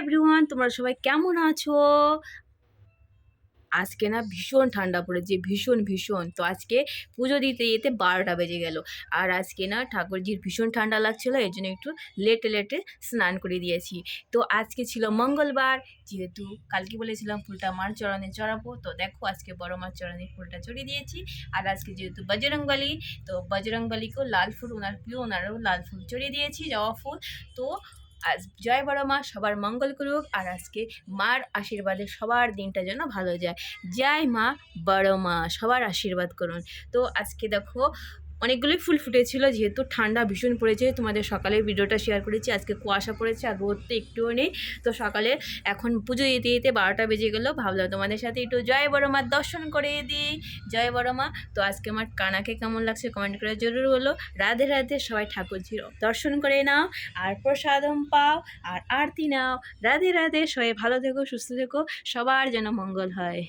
Everyone, তোমরা সবাই কেমন আছো? আজকে না ভীষণ ঠান্ডা পড়েছে, ভীষণ। তো আজকে পুজো দিতে যেতে 12টা বেজে গেল। আর আজকে না ঠাকুরজির ভীষণ ঠান্ডা লাগছিলো, এর জন্য একটু লেটে স্নান করে দিয়েছি। তো আজকে ছিল মঙ্গলবার, যেহেতু কালকে বলেছিলাম ফুলটা মার চরণে চড়াবো, তো দেখো আজকে বড় মার চরণে ফুলটা চড়িয়ে দিয়েছি। আর আজকে যেহেতু বজরংবলী, তো বজরংবলীকেও লাল ফুল, ওনার প্রিয়, ওনারও লাল ফুল চড়িয়ে দিয়েছি, জবা ফুল। তো আজ জয় বড় মা সবার মঙ্গল করুক, আর আজকে মার আশীর্বাদে সবার দিনটা যেন ভালো যায়। জয় মা, বড় মা সবার আশীর্বাদ করুন। তো আজকে দেখো অনেকগুলোই ফুল ফুটেছিল, যেহেতু ঠান্ডা ভীষণ পড়েছে, তোমাদের সকালে ভিডিওটা শেয়ার করেছি। আজকে কুয়াশা পড়েছে আর রোদ তো একটুও নেই। তো সকালে এখন পুজো দিতে দিতে 12টা বেজে গেলো, ভাবলাম তোমাদের সাথে একটু জয় বড় মার দর্শন করে দিই। জয় বড় মা। তো আজকে আমার কানাকে কেমন লাগছে কমেন্ট করে জরুর বলো। রাধে রাধে, সবাই ঠাকুরজির দর্শন করে নাও আর প্রসাদম পাও আর আরতি নাও। রাধে রাধে, সবাই ভালো থেকো, সুস্থ থেকো, সবার যেন মঙ্গল হয়।